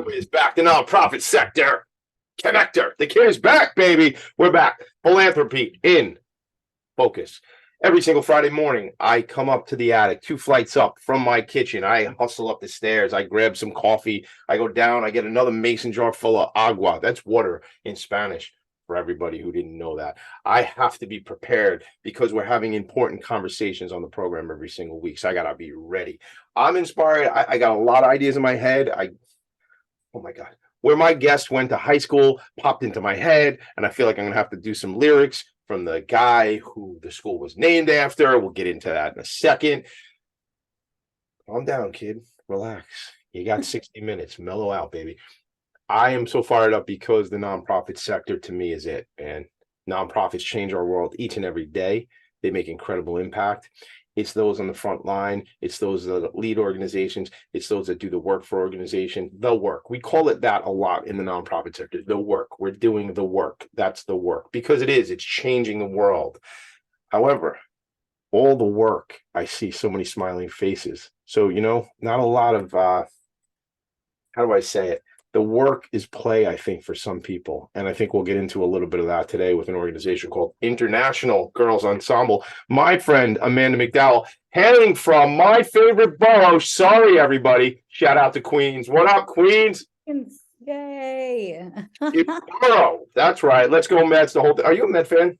is back. The nonprofit sector connector. The kid is back, baby. We're back. Philanthropy in Focus. Every single Friday morning, I come up to the attic, 2 flights up from my kitchen. I hustle up the stairs. I grab some coffee. I go down. I get another mason jar full of agua. That's water in Spanish for everybody who didn't know that. I have to be prepared because we're having important conversations on the program every single week. So I got to be ready. I'm inspired. I got a lot of ideas in my head. Oh my God. Where my guest went to high school popped into my head, and I feel like I'm going to have to do some lyrics from the guy who the school was named after. We'll get into that in a second. Calm down, kid. Relax. You got 60 minutes. Mellow out, baby. I am so fired up because the nonprofit sector to me is it, and nonprofits change our world each and every day. They make incredible impact. It's those on the front line. It's those that lead organizations. It's those that do the work for organization. The work. We call it that a lot in the nonprofit sector. The work. We're doing the work. That's the work because it is. It's changing the world. However, all the work, I see so many smiling faces. So, not a lot of, how do I say it? The work is play, I think, for some people. And I think we'll get into a little bit of that today with an organization called International Girls Ensemble. My friend, Amanda McDowall, hailing from my favorite borough. Sorry, everybody. Shout out to Queens. What up, Queens? Yay. It's borough. That's right. Let's go Mets. The whole thing. Are you a Met fan?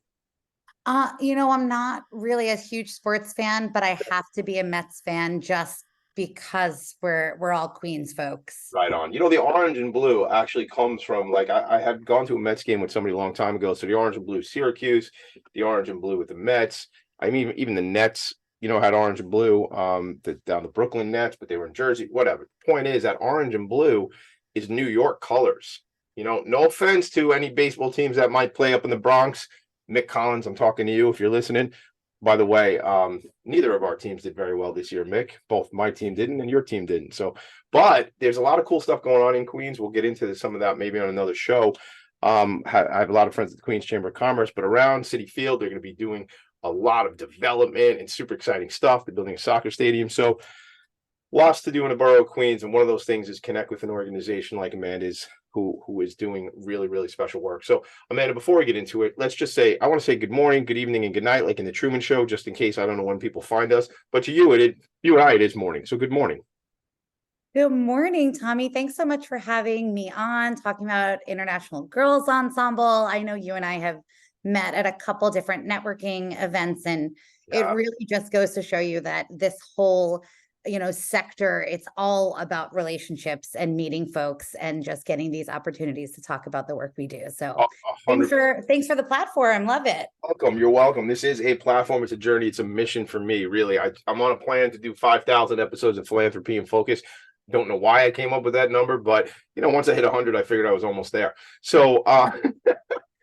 I'm not really a huge sports fan, but I have to be a Mets fan just because we're all Queens folks. Right on. The orange and blue actually comes from I had gone to a Mets game with somebody a long time ago. So the orange and blue Syracuse, the orange and blue with the Mets. I mean, even the Nets, had orange and blue. Down the Brooklyn Nets, but they were in Jersey. Whatever. The point is that orange and blue is New York colors. No offense to any baseball teams that might play up in the Bronx. Mick Collins, I'm talking to you if you're listening. By the way, neither of our teams did very well this year, Mick. Both my team didn't and your team didn't. So, but there's a lot of cool stuff going on in Queens. We'll get into some of that maybe on another show. I have a lot of friends at the Queens Chamber of Commerce, but around Citi Field, they're going to be doing a lot of development and super exciting stuff. They're building a soccer stadium. So lots to do in the borough of Queens. And one of those things is connect with an organization like Amanda's who is doing really, really special work. So, Amanda, before we get into it, let's just say, I want to say good morning, good evening, and good night, like in the Truman Show, just in case I don't know when people find us. But to you, you and I, it is morning. So good morning. Good morning, Tommy. Thanks so much for having me on, talking about International Girls Ensemble. I know you and I have met at a couple different networking events, and it really just goes to show you that this whole sector, it's all about relationships and meeting folks and just getting these opportunities to talk about the work we do. So thanks for the platform. Love it. Welcome. You're welcome. This is a platform. It's a journey. It's a mission for me, really. I'm on a plan to do 5,000 episodes of Philanthropy and Focus. Don't know why I came up with that number, but once I hit 100, I figured I was almost there. So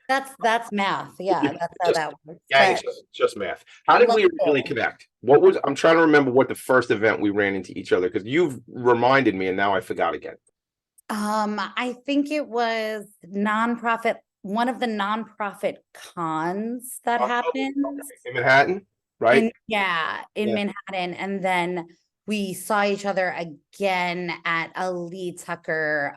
That's math. Yeah, that's how that works. Yeah, it's just math. How did we really connect? I'm trying to remember what the first event we ran into each other, because you've reminded me and now I forgot again. I think it was one of the nonprofit cons that happened in Manhattan, right? In Manhattan. And then we saw each other again at a Lee Tucker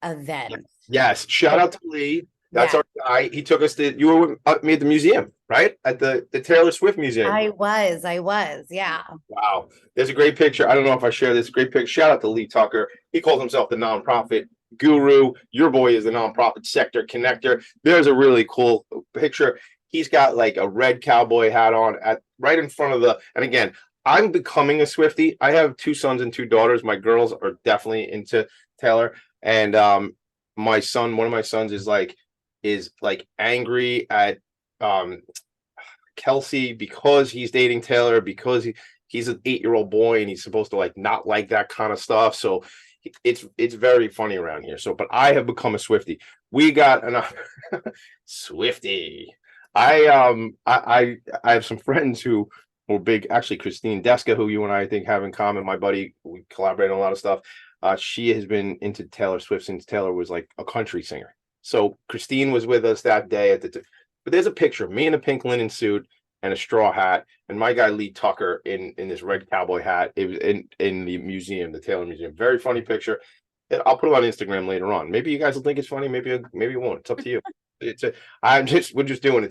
event. Yes. Shout out to Lee. That's our guy. He took us you were with me at the museum, right? At the Taylor Swift Museum. I was. Yeah. Wow. There's a great picture. I don't know if I share this great picture. Shout out to Lee Tucker. He calls himself the nonprofit guru. Your boy is the nonprofit sector connector. There's a really cool picture. He's got like a red cowboy hat on right in front of and again, I'm becoming a Swiftie. I have 2 sons and 2 daughters. My girls are definitely into Taylor. And one of my sons is angry at Kelsey because he's dating Taylor, because he's an 8-year-old boy and he's supposed to not like that kind of stuff. So it's very funny around here. So, but I have become a Swiftie. We got an Swiftie. I have some friends who were big. Actually, Christine Deska, who you and I think have in common. My buddy, we collaborate on a lot of stuff. She has been into Taylor Swift since Taylor was like a country singer. So Christine was with us that day but there's a picture of me in a pink linen suit and a straw hat, and my guy Lee Tucker in this red cowboy hat. It was in the museum, the Taylor Museum. Very funny picture. I'll put it on Instagram later on. Maybe you guys will think it's funny. Maybe you won't. It's up to you. We're just doing it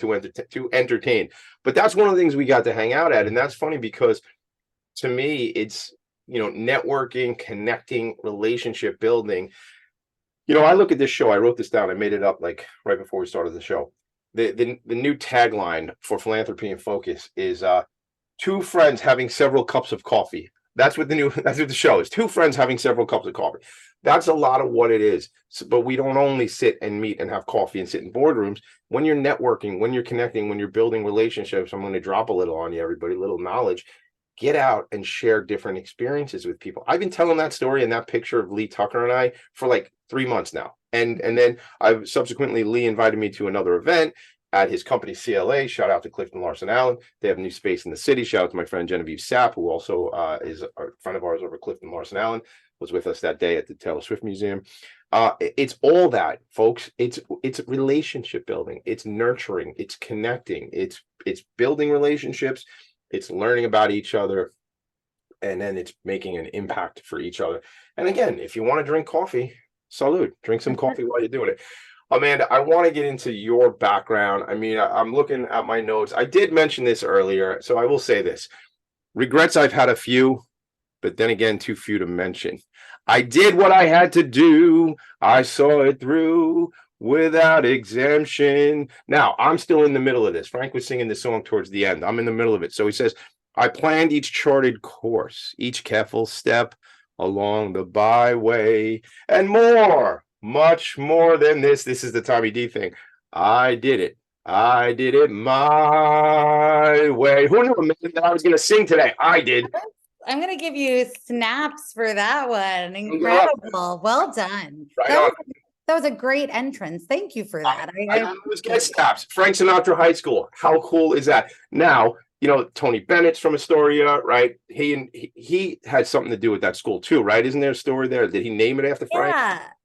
to entertain. But that's one of the things we got to hang out at, and that's funny because to me, it's networking, connecting, relationship building. I look at this show. I wrote this down. I made it up like right before we started the show. The new tagline for Philanthropy and Focus is two friends having several cups of coffee. That's what the show is. Two friends having several cups of coffee. That's a lot of what it is. But we don't only sit and meet and have coffee and sit in boardrooms. When you're networking, when you're connecting, when you're building relationships, I'm going to drop a little on you, everybody, a little knowledge. Get out and share different experiences with people. I've been telling that story and that picture of Lee Tucker and I for like 3 months now. And then I've subsequently, Lee invited me to another event at his company, CLA. Shout out to Clifton Larson Allen. They have a new space in the city. Shout out to my friend Genevieve Sapp, who also is a friend of ours over at Clifton Larson Allen, was with us that day at the Taylor Swift Museum. It's all that, folks. It's relationship building. It's nurturing. It's connecting. It's building relationships. It's learning about each other. And then it's making an impact for each other. And again, if you want to drink coffee, salute. Drink some coffee while you're doing it. Amanda, I want to get into your background. I mean, I'm looking at my notes. I did mention this earlier, so I will say this. Regrets, I've had a few, but then again, too few to mention. I did what I had to do. I saw it through without exemption. Now, I'm still in the middle of this. Frank was singing this song towards the end. I'm in the middle of it. So he says, I planned each charted course, each careful step along the byway, and more, much more than this. This is the Tommy D thing. I did it my way. Who knew, man, that I was going to sing today? I did. I'm going to give you snaps for that one. Incredible. Well done. Right that was a great entrance. Thank you for that. I always get snaps. Frank Sinatra High School. How cool is that? Now, Tony Bennett's from Astoria, right? He had something to do with that school too, right? Isn't there a story there? Did he name it after Frank?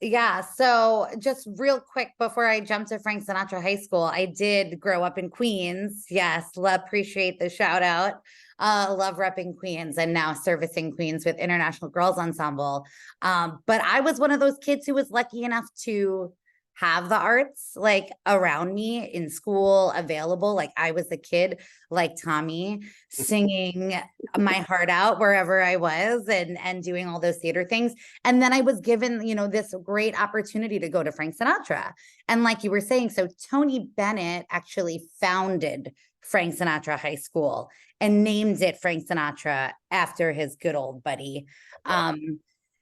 Yeah. So just real quick before I jump to Frank Sinatra High School, I did grow up in Queens. Yes, appreciate the shout out. Love repping Queens and now servicing Queens with International Girls Ensemble. But I was one of those kids who was lucky enough to have the arts like around me in school available. Like I was the kid like Tommy singing my heart out wherever I was and doing all those theater things. And then I was given, this great opportunity to go to Frank Sinatra. And like you were saying, so Tony Bennett actually founded Frank Sinatra High School and named it Frank Sinatra after his good old buddy.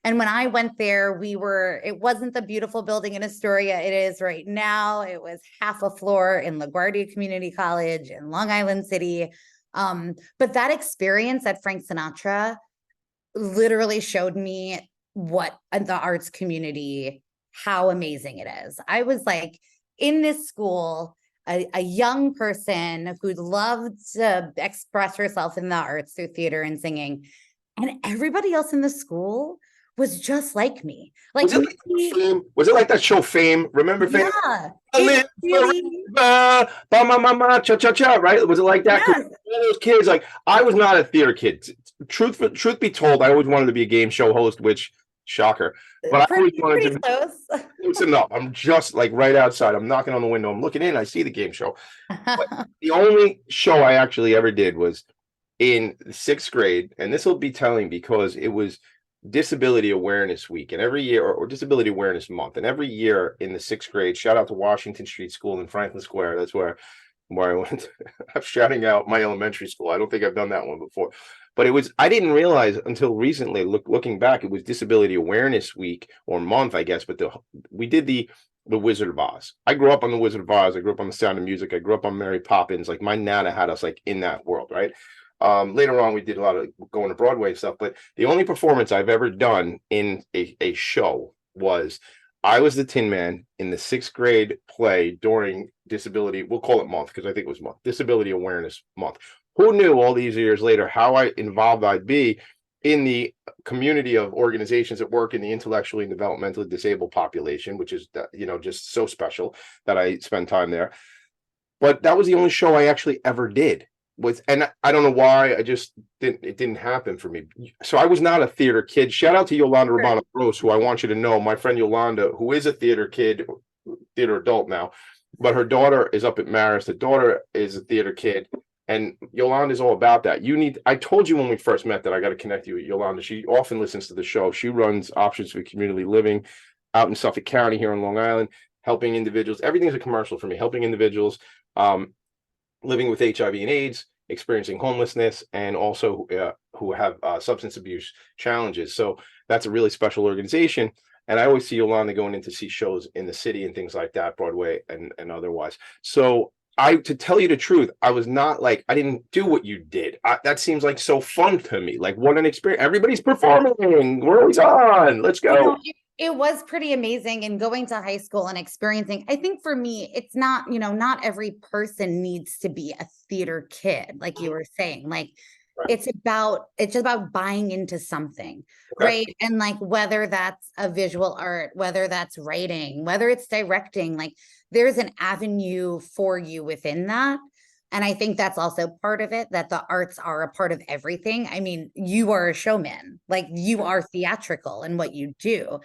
And when I went there, it wasn't the beautiful building in Astoria it is right now. It was half a floor in LaGuardia Community College in Long Island City. But that experience at Frank Sinatra literally showed me what the arts community, how amazing it is. I was like in this school, a young person who loved to express herself in the arts through theater and singing. And everybody else in the school was just like me. Like, was it like that show Fame? Remember Fame? Yeah. Right? Was it like that? Yes. All those kids, like I was not a theater kid. Truth be told, I always wanted to be a game show host, which shocker. But I always wanted to close. Listen up. I'm just like right outside. I'm knocking on the window. I'm looking in. I see the game show. But the only show I actually ever did was in 6th grade, and this will be telling because it was Disability Awareness Week, and every year, or Disability Awareness Month, and every year in the 6th grade, shout out to Washington Street School in Franklin Square. That's where I went. I'm shouting out my elementary school. I don't think I've done that one before, but I didn't realize until recently, looking back, it was Disability Awareness Week or month, I guess. But we did the Wizard of Oz. I grew up on the Wizard of Oz. I grew up on The Sound of Music. I grew up on Mary Poppins. Like my Nana had us like in that world, right? Later on, we did a lot of going to Broadway stuff, but the only performance I've ever done in a show was I was the Tin Man in the 6th grade play during Disability, we'll call it month because I think it was month, Disability Awareness Month. Who knew all these years later how involved I'd be in the community of organizations that work in the intellectually and developmentally disabled population, which is, just so special that I spend time there. But that was the only show I actually ever did. and I don't know why, it didn't happen for me. So I was not a theater kid. Shout out to Yolanda Romano Gross, who I want you to know, my friend Yolanda, who is a theater kid, theater adult now, but her daughter is up at Marist. The daughter is a theater kid, and Yolanda is all about that. I told you when we first met that I got to connect you with Yolanda. She often listens to the show. She runs Options for Community Living out in Suffolk County here on Long Island, helping individuals. Everything's a commercial for me, helping individuals living with HIV and AIDS, experiencing homelessness, and also who have substance abuse challenges. So that's a really special organization. And I always see Yolanda going in to see shows in the city and things like that, Broadway and otherwise. So to tell you the truth, I was not like, I didn't do what you did. That seems like so fun to me. Like, what an experience. Everybody's performing. We're always on. Let's go. It was pretty amazing, and going to high school and experiencing, I think for me, it's not, not every person needs to be a theater kid, like you were saying. Like, it's just about buying into something, right? And like, whether that's a visual art, whether that's writing, whether it's directing, like there's an avenue for you within that. And I think that's also part of it, that the arts are a part of everything. I mean, you are a showman, like you are theatrical in what you do.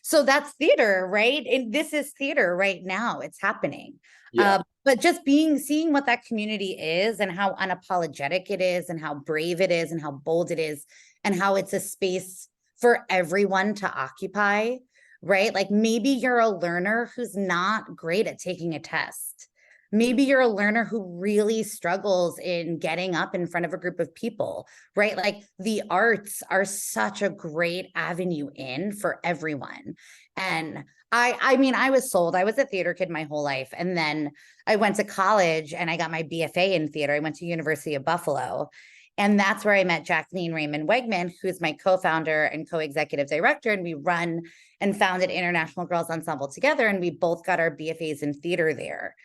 So that's theater, right? And this is theater right now. It's happening. But just seeing what that community is and how unapologetic it is and how brave it is and how bold it is and how it's a space for everyone to occupy, right? Like maybe you're a learner who's not great at taking a test. Maybe you're a learner who really struggles in getting up in front of a group of people, right? Like the arts are such a great avenue in for everyone. And I mean, I was sold. I was a theater kid my whole life. And then I went to college and I got my BFA in theater. I went to University of Buffalo. And that's where I met Jacqueline Raymond Wegman, who's my co-founder and co-executive director. And we run and founded International Girls Ensemble together. And we both got our BFAs in theater there.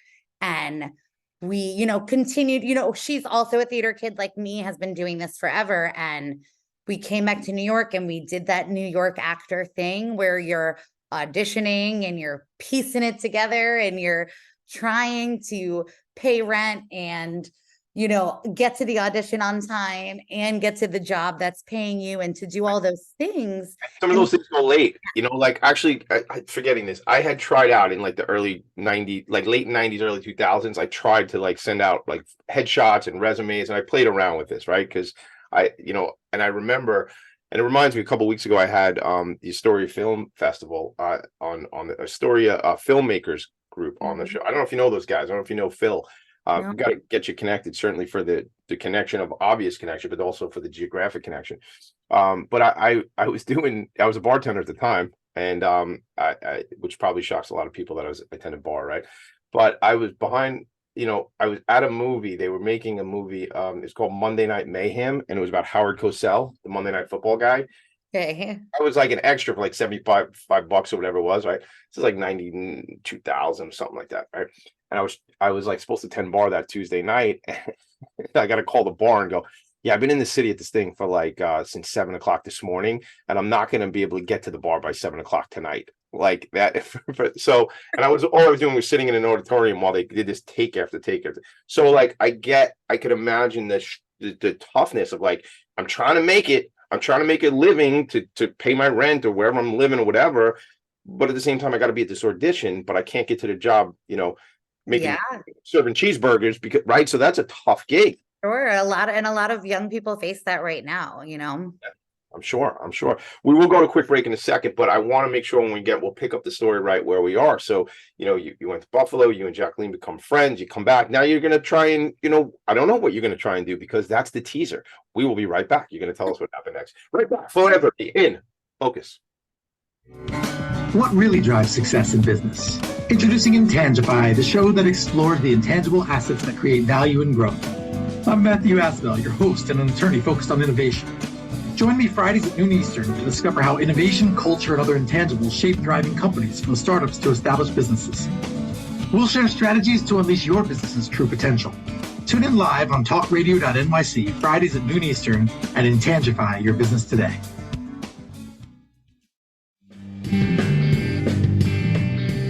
And we, continued, she's also a theater kid like me, has been doing this forever. And we came back to New York and we did that New York actor thing where you're auditioning and you're piecing it together and you're trying to pay rent and, get to the audition on time and get to the job that's paying you and to do all those things. Some of those things go late, like actually forgetting this. I had tried out in like the early 90s, like late 90s, early 2000s. I tried to like send out like headshots and resumes and I played around with this, right? Because and I remember, and it reminds me, a couple of weeks ago, I had the Astoria Film Festival on the Astoria filmmakers group on the show. I don't know if you know those guys. I don't know if you know Phil. We've got to get you connected, certainly for the connection of obvious connection, but also for the geographic connection. But I was a bartender at the time, and I which probably shocks a lot of people that I attended bar, right? But I was behind, I was at a movie. They were making a movie. It's called Monday Night Mayhem, and it was about Howard Cosell, the Monday Night Football guy. Okay. I was like an extra for like $75 or whatever it was, right? This is like 92,000, something like that, right? And I was like supposed to attend bar that Tuesday night. I got to call the bar and go, yeah, I've been in the city at this thing for like since 7 o'clock this morning, and I'm not going to be able to get to the bar by 7 o'clock tonight. Like that. So, and all I was doing was sitting in an auditorium while they did this take after take. So like, I could imagine the toughness of like, I'm trying to make it. I'm trying to make a living to pay my rent or wherever I'm living or whatever. But at the same time, I got to be at this audition, but I can't get to the job, serving cheeseburgers because, right. So that's a tough gig. Sure. A lot of young people face that right now, I'm sure. We will go to a quick break in a second, but I want to make sure when we'll pick up the story right where we are. So, you went to Buffalo, you and Jacqueline become friends, you come back. Now you're going to try and, I don't know what you're going to try and do because that's the teaser. We will be right back. You're going to tell us what happened next. Right back. Philanthropy in Focus. What really drives success in business? Introducing Intangify, the show that explores the intangible assets that create value and growth. I'm Matthew Asbell, your host and an attorney focused on innovation. Join me Fridays at noon Eastern to discover how innovation, culture, and other intangibles shape thriving companies from startups to established businesses. We'll share strategies to unleash your business's true potential. Tune in live on talkradio.nyc Fridays at noon Eastern and Intangify your business today.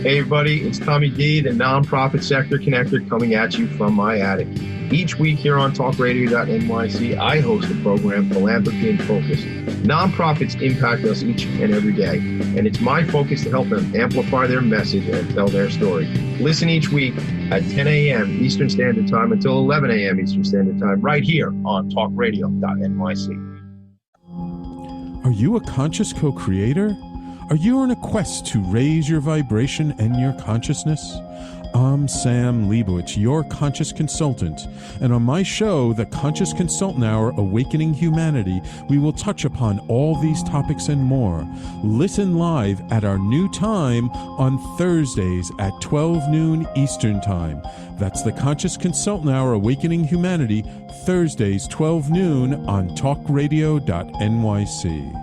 Hey everybody, it's Tommy D, the nonprofit sector connector, coming at you from my attic. Each week here on talkradio.nyc, I host a program, Philanthropy and Focus. Nonprofits impact us each and every day, and it's my focus to help them amplify their message and tell their story. Listen each week at 10 a.m. Eastern Standard Time until 11 a.m. Eastern Standard Time right here on talkradio.nyc. Are you a conscious co-creator? Are you on a quest to raise your vibration and your consciousness? I'm Sam Leibowitz, your conscious consultant, and on my show, The Conscious Consultant Hour, Awakening Humanity, we will touch upon all these topics and more. Listen live at our new time on Thursdays at 12 noon Eastern Time. That's The Conscious Consultant Hour, Awakening Humanity, Thursdays, 12 noon on talkradio.nyc.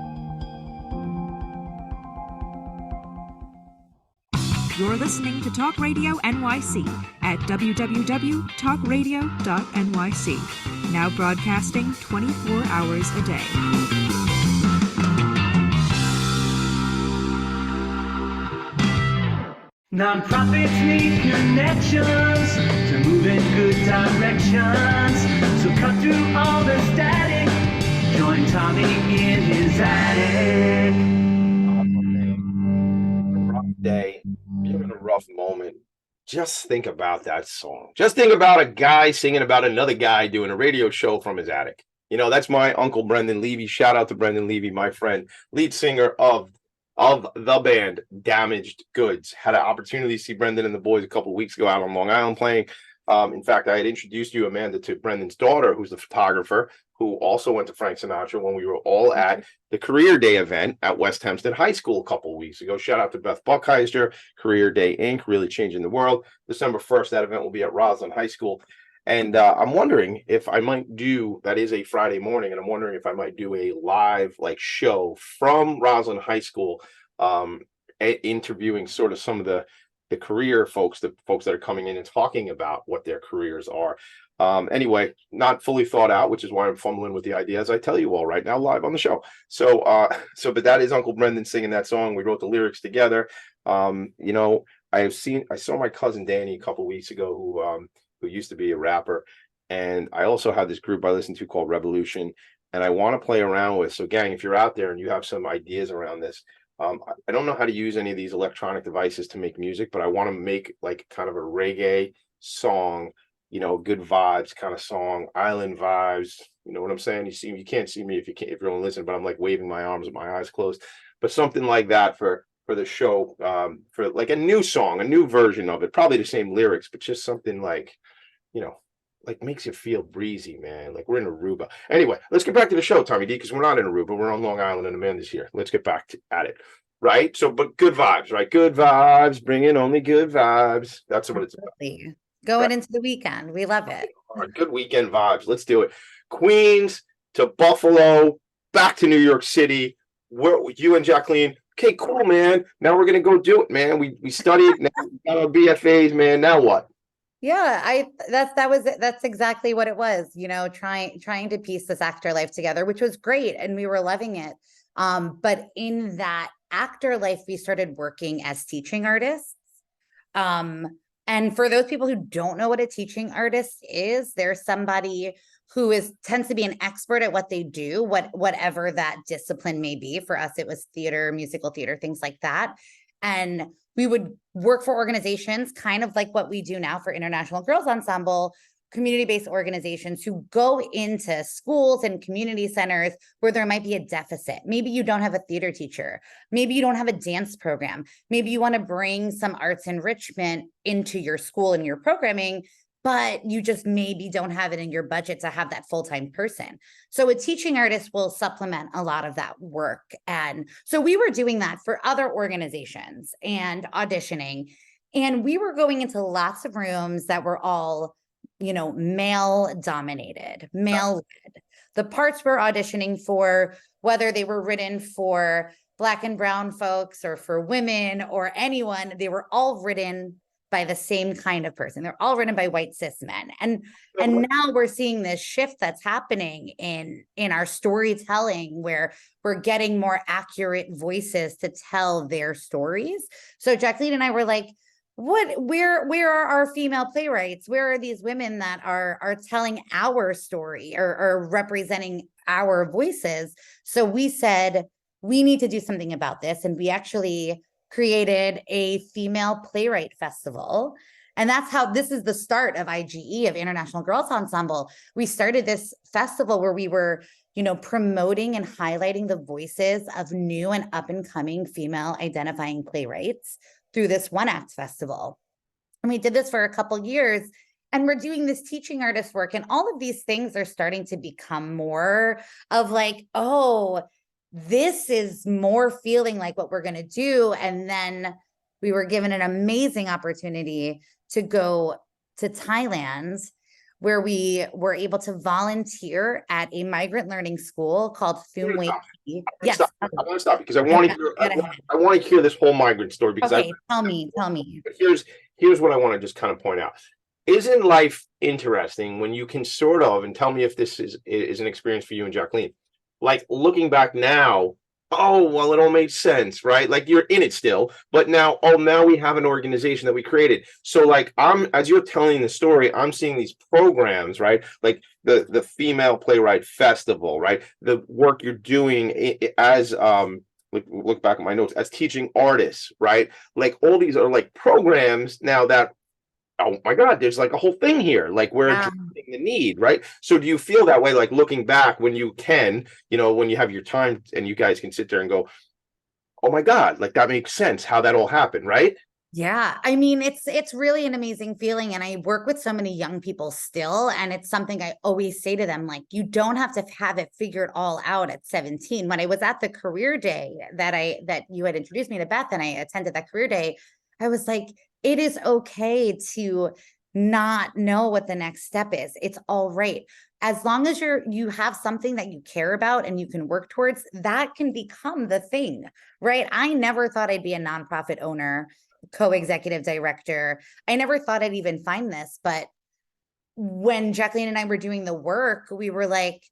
You're listening to Talk Radio NYC at www.talkradio.nyc. Now broadcasting 24 hours a day. Nonprofits need connections to move in good directions. So cut through all the static. Join Tommy in his attic. Day, you're in a rough moment. Just think about that song. Just think about a guy singing about another guy doing a radio show from his attic. You know, that's my uncle Brendan Levy. Shout out to Brendan Levy, my friend, lead singer of the band Damaged Goods. Had an opportunity to see Brendan and the boys a couple of weeks ago out on Long Island playing. In fact, I had introduced you, Amanda, to Brendan's daughter, who's the photographer, who also went to Frank Sinatra when we were all at the Career Day event at West Hempstead High School a couple of weeks ago. Shout out to Beth Buckheiser, Career Day Inc., really changing the world. December 1st, that event will be at Roslyn High School. And I'm wondering if I might do, that is a Friday morning, and I'm wondering if I might do a live show from Roslyn High School, interviewing sort of some of the career folks, the folks that are coming in and talking about what their careers are. Anyway, not fully thought out, which is why I'm fumbling with the idea as I tell you all right now live on the show. So but that is Uncle Brendan singing that song. We wrote the lyrics together. You know, I saw my cousin Danny a couple of weeks ago who used to be a rapper. And I also have this group I listen to called Revolution, and I want to play around with. So gang, if you're out there and you have some ideas around this, I don't know how to use any of these electronic devices to make music, but I want to make kind of a reggae song, you know, good vibes kind of song, island vibes. You know what I'm saying? You can't see me if you're only listening, but I'm waving my arms with my eyes closed. But something like that for the show, for a new song, a new version of it, probably the same lyrics, but just something you know, makes you feel breezy, man. We're in Aruba. Anyway, let's get back to the show, Tommy D, because we're not in Aruba. We're on Long Island and Amanda's here. Let's get back at it. Right? So, but good vibes, right? Good vibes, bringing only good vibes. That's what it's about. Going into the weekend. We love it. All right, good weekend vibes. Let's do it. Queens to Buffalo, back to New York City. You and Jacqueline. Okay, cool, man. Now we're going to go do it, man. We studied. Now we got our BFAs, man. Now what? Yeah, that's exactly what it was, you know, trying to piece this actor life together, which was great, and we were loving it. But in that actor life, we started working as teaching artists. And for those people who don't know what a teaching artist is, there's somebody who tends to be an expert at what they do, whatever that discipline may be. For us, it was theater, musical theater, things like that. And we would work for organizations, kind of like what we do now for International Girls Ensemble, community-based organizations who go into schools and community centers where there might be a deficit. Maybe you don't have a theater teacher. Maybe you don't have a dance program. Maybe you want to bring some arts enrichment into your school and your programming, but you just maybe don't have it in your budget to have that full-time person. So a teaching artist will supplement a lot of that work. And so we were doing that for other organizations and auditioning. And we were going into lots of rooms that were all, you know, male dominated, male led. The parts we're auditioning for, whether they were written for Black and brown folks or for women or anyone, they were all written by the same kind of person. They're all written by white cis men. And now we're seeing this shift that's happening in our storytelling, where we're getting more accurate voices to tell their stories. So Jacqueline and I were like, where are our female playwrights? Where are these women that are telling our story or representing our voices? So we said, we need to do something about this. And we actually created a female playwright festival. And that's how this is the start of IGE, of International Girls Ensemble. We started this festival where we were, promoting and highlighting the voices of new and up and coming female identifying playwrights through this one act festival. And we did this for a couple years, and we're doing this teaching artist work, and all of these things are starting to become more of like, oh, this is more feeling like what we're going to do. And then we were given an amazing opportunity to go to Thailand, where we were able to volunteer at a migrant learning school called Phumway. Yes. I want to stop because I want to hear this whole migrant story because okay, tell me. But here's what I want to just kind of point out. Isn't life interesting when you can sort of, and tell me if this is an experience for you and Jacqueline, like looking back now, oh, well, it all made sense, right? Like you're in it still, but now we have an organization that we created. So like as you're telling the story, I'm seeing these programs, right? Like the Female Playwright Festival, right? The work you're doing as look back at my notes, as teaching artists, right? Like all these are like programs now that, oh my God, there's like a whole thing here. Like we're addressing the need, right? So do you feel that way, like looking back when you can, when you have your time and you guys can sit there and go, oh my God, like that makes sense how that all happened, right? Yeah. I mean, it's really an amazing feeling. And I work with so many young people still. And it's something I always say to them, like, you don't have to have it figured all out at 17. When I was at the career day that you had introduced me to, Beth, and I attended that career day, I was like, it is okay to not know what the next step is. It's all right. As long as you have something that you care about and you can work towards, that can become the thing, right? I never thought I'd be a nonprofit owner, co-executive director. I never thought I'd even find this. But when Jacqueline and I were doing the work, we were like,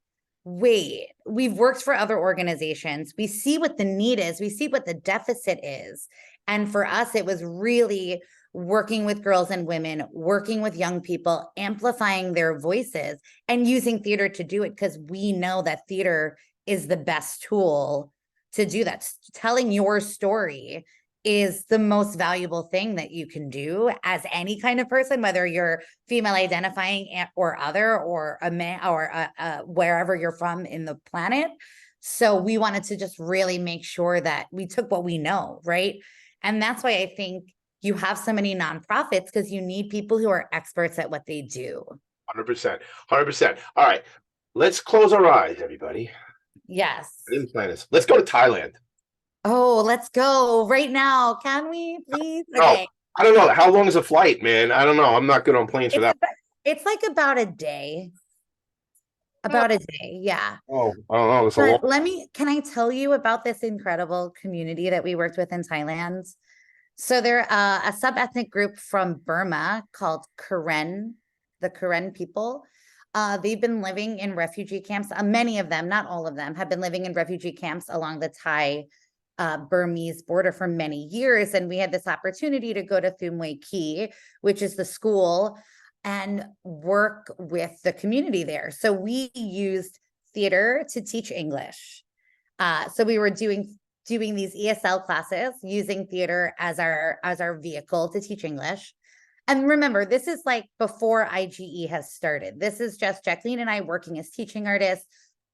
wait, we've worked for other organizations. We see what the need is. We see what the deficit is. And for us, it was really working with girls and women, working with young people, amplifying their voices, and using theater to do it, because we know that theater is the best tool to do that. Telling your story is the most valuable thing that you can do as any kind of person, whether you're female identifying or other, or a man, or wherever you're from in the planet. So we wanted to just really make sure that we took what we know, right? And that's why I think you have so many nonprofits, because you need people who are experts at what they do. 100%. 100%. All right. Let's close our eyes, everybody. Yes. I didn't plan this. Let's go to Thailand. Oh, let's go right now. Can we please? Okay. Oh, I don't know. How long is a flight, man? I don't know. I'm not good on planes for that. It's like about a day. About a day, yeah. Oh, I don't know. It's a lot. Can I tell you about this incredible community that we worked with in Thailand? So they're a sub-ethnic group from Burma called Karen, the Karen people. They've been living in refugee camps. Many of them, not all of them, have been living in refugee camps along the Thai Burmese border for many years. And we had this opportunity to go to Phumway Ki, which is the school, and work with the community there. So we used theater to teach English. So we were doing these ESL classes using theater as our vehicle to teach English. And remember, this is like before IGE has started. This is just Jacqueline and I working as teaching artists,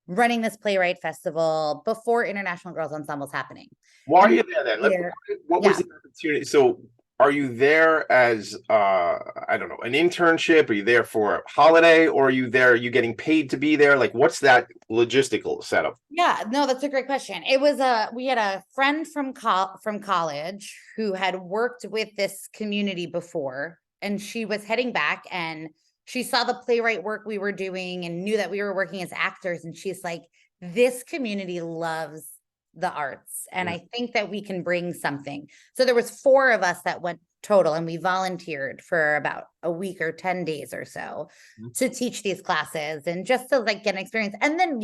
running this playwright festival before International Girls Ensemble is happening. Why are you there then? What was the opportunity? So are you there as, I don't know, an internship? Are you there for a holiday, or are you getting paid to be there? Like, what's that logistical setup? Yeah, no, that's a great question. It was we had a friend from college who had worked with this community before, and she was heading back, and she saw the playwright work we were doing and knew that we were working as actors. And she's like, this community loves the arts, and I think that we can bring something. So there was 4 of us that went total, and we volunteered for about a week or 10 days or so to teach these classes, and just to like get an experience. And then,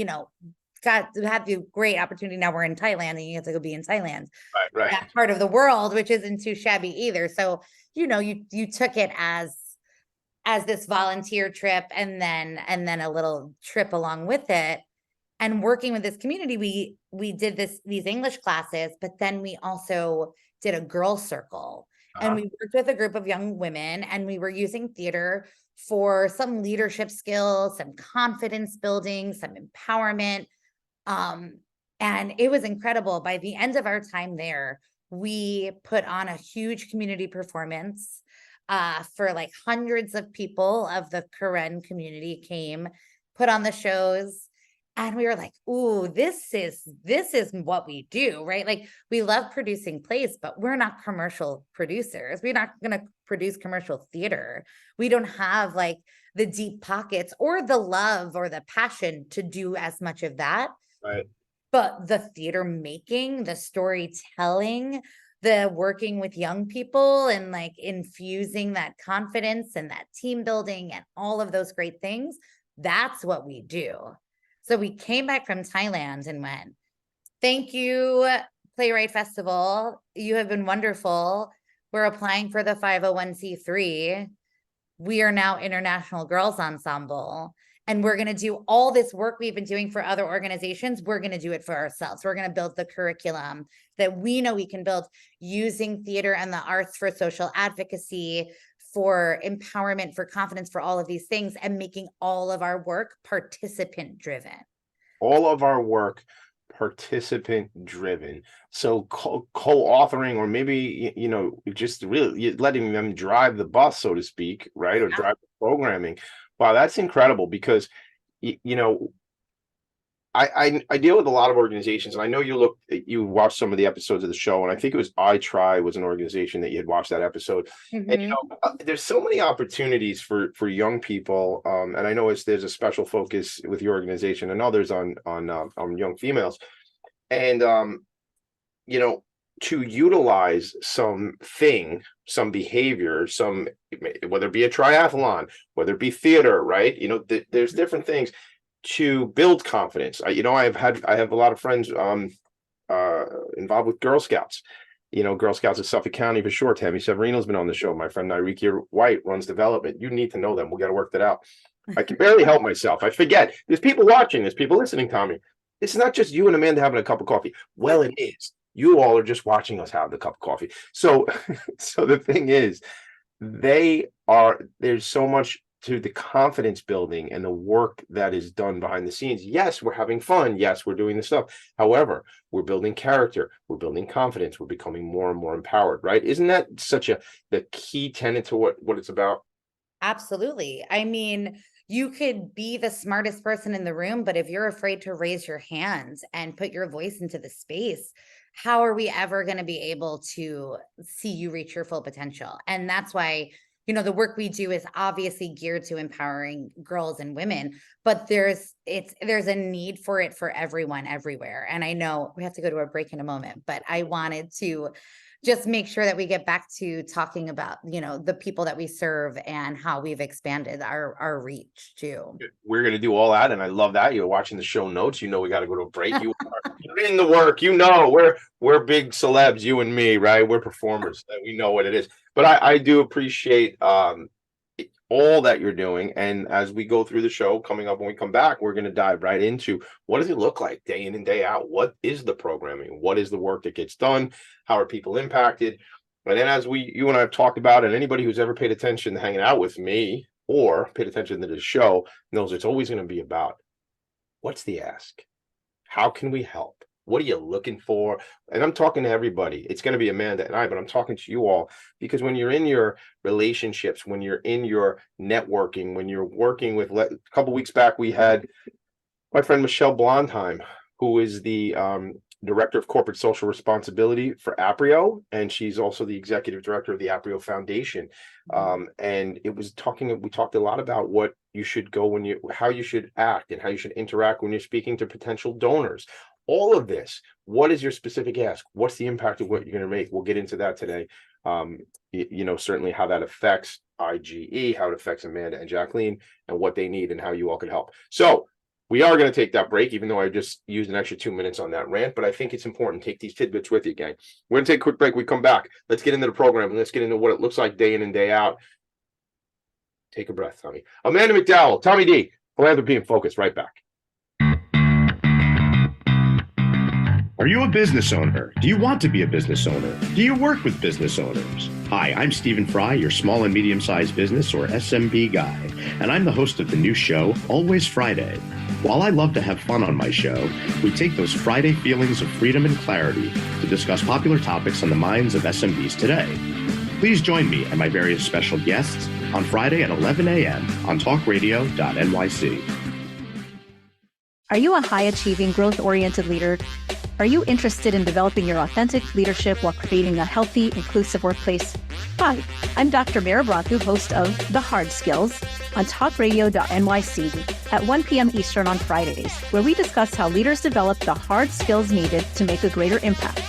had the great opportunity. Now we're in Thailand, and you get to go be in Thailand, right. that part of the world, which isn't too shabby either. So you took it as this volunteer trip and then a little trip along with it. And working with this community, we did these English classes, but then we also did a girl circle. And we worked with a group of young women, and we were using theater for some leadership skills, some confidence building, some empowerment. And it was incredible. By the end of our time there, we put on a huge community performance for like hundreds of people of the Karen community came, put on the shows. And we were like, ooh, this is what we do, right? Like, we love producing plays, but we're not commercial producers. We're not going to produce commercial theater. We don't have like the deep pockets or the love or the passion to do as much of that. Right. But the theater making, the storytelling, the working with young people and like infusing that confidence and that team building and all of those great things, that's what we do. So we came back from Thailand and went, thank you, Playwright Festival. You have been wonderful. We're applying for the 501c3. We are now International Girls Ensemble. And we're going to do all this work we've been doing for other organizations. We're going to do it for ourselves. We're going to build the curriculum that we know we can build using theater and the arts for social advocacy, for empowerment, for confidence, for all of these things, and making all of our work participant driven. All of our work participant driven. So co-authoring, or maybe, just really letting them drive the bus, so to speak, right? Or drive the programming. Wow, that's incredible, because, I deal with a lot of organizations, and I know you watched some of the episodes of the show, and I think it was iTry was an organization that you had watched that episode. And there's so many opportunities for young people, and I know there's a special focus with your organization and others on young females, and to utilize some behavior, whether it be a triathlon, whether it be theater, right? There's different things to build confidence. I have a lot of friends involved with Girl Scouts. Girl Scouts of Suffolk County for sure. Tammy Severino's been on the show. My friend Nyrika White runs development. You need to know them. We got to work that out. I can barely help myself. I forget. There's people watching. There's people listening, Tommy. It's not just you and Amanda having a cup of coffee. Well, it is. You all are just watching us have the cup of coffee. So the thing is, there's so much to the confidence building and the work that is done behind the scenes. Yes, we're having fun. Yes, we're doing this stuff. However, we're building character. We're building confidence. We're becoming more and more empowered, right? Isn't that the key tenet to what it's about? Absolutely. I mean, you could be the smartest person in the room, but if you're afraid to raise your hands and put your voice into the space, how are we ever going to be able to see you reach your full potential? And that's why, the work we do is obviously geared to empowering girls and women, but there's a need for it for everyone everywhere. And I know we have to go to a break in a moment, but I wanted to just make sure that we get back to talking about, the people that we serve and how we've expanded our reach too. We're going to do all that. And I love that. You're watching the show notes. We got to go to a break. You're in the work. We're big celebs, you and me, right? We're performers. We know what it is. But I do appreciate all that you're doing. And as we go through the show coming up, when we come back, we're going to dive right into what does it look like day in and day out? What is the programming? What is the work that gets done? How are people impacted? And then as you and I have talked about, and anybody who's ever paid attention to hanging out with me or paid attention to the show knows it's always going to be about what's the ask? How can we help? What are you looking for? And I'm talking to everybody. It's going to be Amanda and I, but I'm talking to you all, because when you're in your relationships, when you're in your networking, when you're working with, a couple weeks back, we had my friend Michelle Blondheim, who is the Director of Corporate Social Responsibility for APRIO, and she's also the Executive Director of the APRIO Foundation. And we talked a lot about what you should go how you should act and how you should interact when you're speaking to potential donors. All of this, what is your specific ask? What's the impact of what you're going to make? We'll get into that today. Certainly how that affects IGE, how it affects Amanda and Jacqueline, and what they need and how you all can help. So We are going to take that break, even though I just used an extra 2 minutes on that rant, but I think it's important. Take these tidbits with you, gang. We're going to take a quick break. We come back. Let's get into the program and let's get into what it looks like day in and day out. Take a breath, Tommy. Amanda McDowall, Tommy D, Philanthropy and Focus, right back. Are you a business owner? Do you want to be a business owner? Do you work with business owners? Hi, I'm Stephen Fry, your small and medium-sized business or SMB guy, and I'm the host of the new show, Always Friday. While I love to have fun on my show, we take those Friday feelings of freedom and clarity to discuss popular topics on the minds of SMBs today. Please join me and my various special guests on Friday at 11 a.m. on talkradio.nyc. Are you a high-achieving, growth-oriented leader? Are you interested in developing your authentic leadership while creating a healthy, inclusive workplace? Hi, I'm Dr. Mara Broncu, host of The Hard Skills on talkradio.nyc at 1 p.m. Eastern on Fridays, where we discuss how leaders develop the hard skills needed to make a greater impact.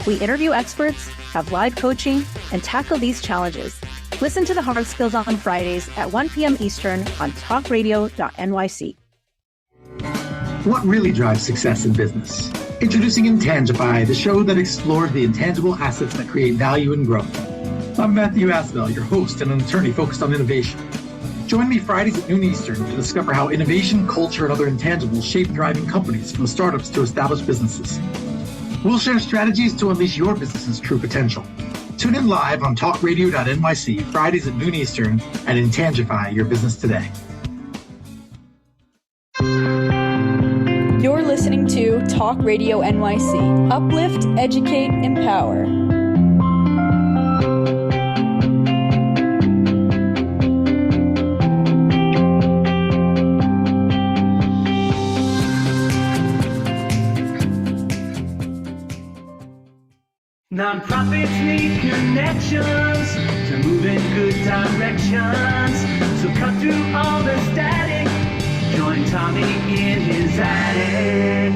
We interview experts, have live coaching, and tackle these challenges. Listen to The Hard Skills on Fridays at 1 p.m. Eastern on talkradio.nyc. What really drives success in business? Introducing Intangify, the show that explores the intangible assets that create value and growth. I'm Matthew Aspel, your host and an attorney focused on innovation. Join me Fridays at noon Eastern to discover how innovation, culture, and other intangibles shape thriving companies from startups to established businesses. We'll share strategies to unleash your business's true potential. Tune in live on talkradio.nyc Fridays at noon Eastern and Intangify your business today. You're listening to Talk Radio NYC. Uplift, educate, empower. Nonprofits need connections to move in good directions. So cut through all the static. Join Tommy in his attic.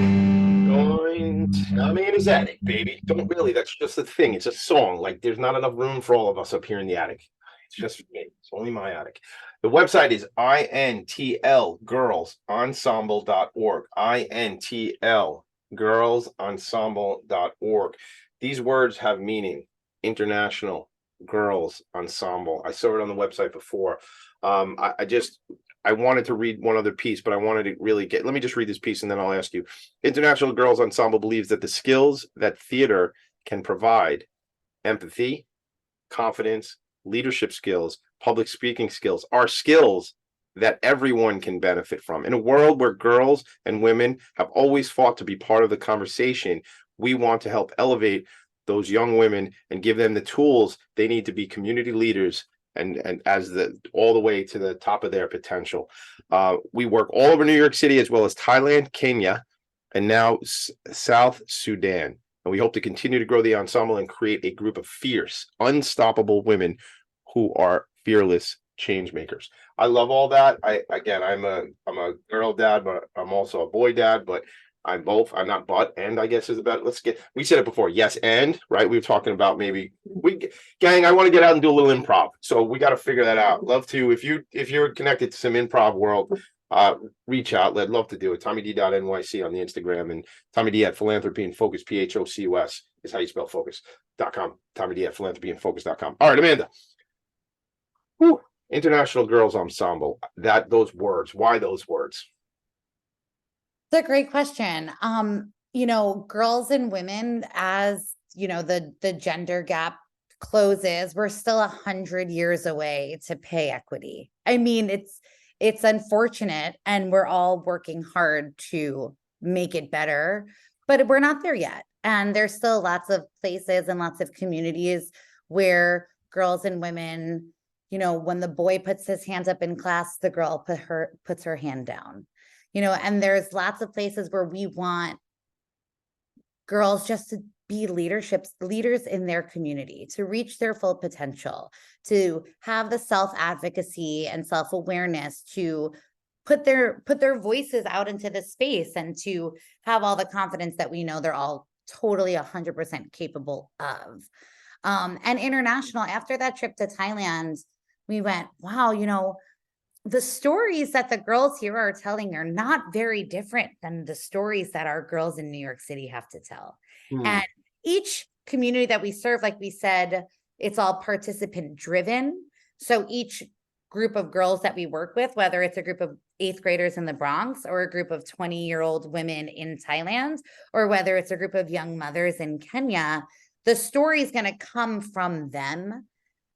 Join Tommy in his attic, baby. Don't really. That's just a thing. It's a song. Like, there's not enough room for all of us up here in the attic. It's just me. It's only my attic. The website is intlgirlsensemble.org. intlgirlsensemble.org. These words have meaning. International Girls Ensemble. I saw it on the website before. I wanted to read one other piece, but I wanted to really let me just read this piece and then I'll ask you. International Girls Ensemble believes that the skills that theater can provide, empathy, confidence, leadership skills, public speaking skills, are skills that everyone can benefit from. In a world where girls and women have always fought to be part of the conversation, we want to help elevate those young women and give them the tools they need to be community leaders and all the way to the top of their potential. We work all over New York City, as well as Thailand, Kenya, and now South Sudan. And we hope to continue to grow the ensemble and create a group of fierce, unstoppable women who are fearless change makers. I love all that. I'm a girl dad, but I'm also a boy dad, but I'm both. I'm not and I guess is about, we said it before. Yes. And right. We were talking about gang, I want to get out and do a little improv. So we got to figure that out. Love to, if you're connected to some improv world, reach out. I'd love to do it. TommyD.NYC on the Instagram and Tommy D at Philanthropy and Focus, PHOCUS is how you spell focus.com. Tommy D at Philanthropy and Focus.com. All right, Amanda. Whew. International Girls Ensemble. Those words. Why those words? It's a great question. Girls and women, as the gender gap closes, we're still 100 years away to pay equity. I mean, it's unfortunate, and we're all working hard to make it better, but we're not there yet. And there's still lots of places and lots of communities where girls and women, when the boy puts his hands up in class, the girl puts her hand down. And there's lots of places where we want girls just to be leaders in their community, to reach their full potential, to have the self-advocacy and self-awareness, to put their voices out into the space, and to have all the confidence that we know they're all totally 100% capable of. And international, after that trip to Thailand, we went, wow, the stories that the girls here are telling are not very different than the stories that our girls in New York City have to tell. And each community that we serve, like we said, it's all participant driven. So each group of girls that we work with, whether it's a group of 8th graders in the Bronx or a group of 20-year-old women in Thailand, or whether it's a group of young mothers in Kenya, the story is going to come from them.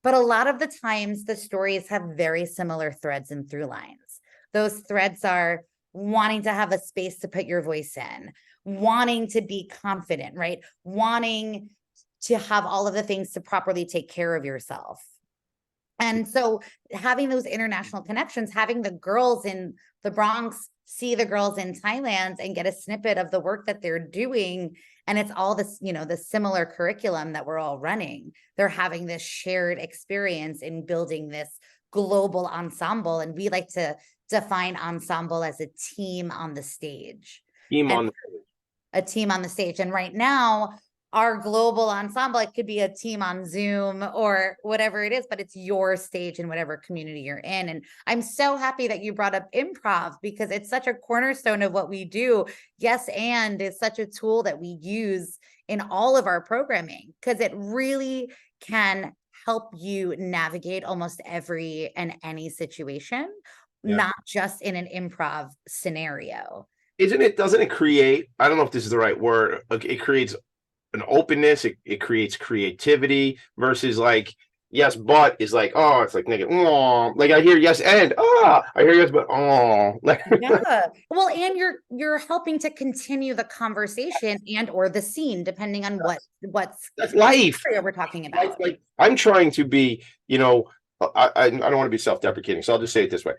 But a lot of the times the stories have very similar threads and through lines. Those threads are wanting to have a space to put your voice in, wanting to be confident, right? Wanting to have all of the things to properly take care of yourself. And so having those international connections, having the girls in the Bronx see the girls in Thailand and get a snippet of the work that they're doing. And it's all this, the similar curriculum that we're all running. They're having this shared experience in building this global ensemble. And we like to define ensemble as a team on the stage. A team on the stage. And right now, our global ensemble, it could be a team on Zoom or whatever it is, but it's your stage in whatever community you're in. And I'm so happy that you brought up improv because it's such a cornerstone of what we do. Yes, and is such a tool that we use in all of our programming because it really can help you navigate almost every and any situation, not just in an improv scenario. Doesn't it create, I don't know if this is the right word, it creates an openness, it creates creativity versus like yes but is like, oh, it's like negative, oh, like I hear yes and I hear yes but like well, and you're helping to continue the conversation and or the scene depending on what's that's life we're talking about. Like I'm trying to be, I don't want to be self-deprecating, so I'll just say it this way.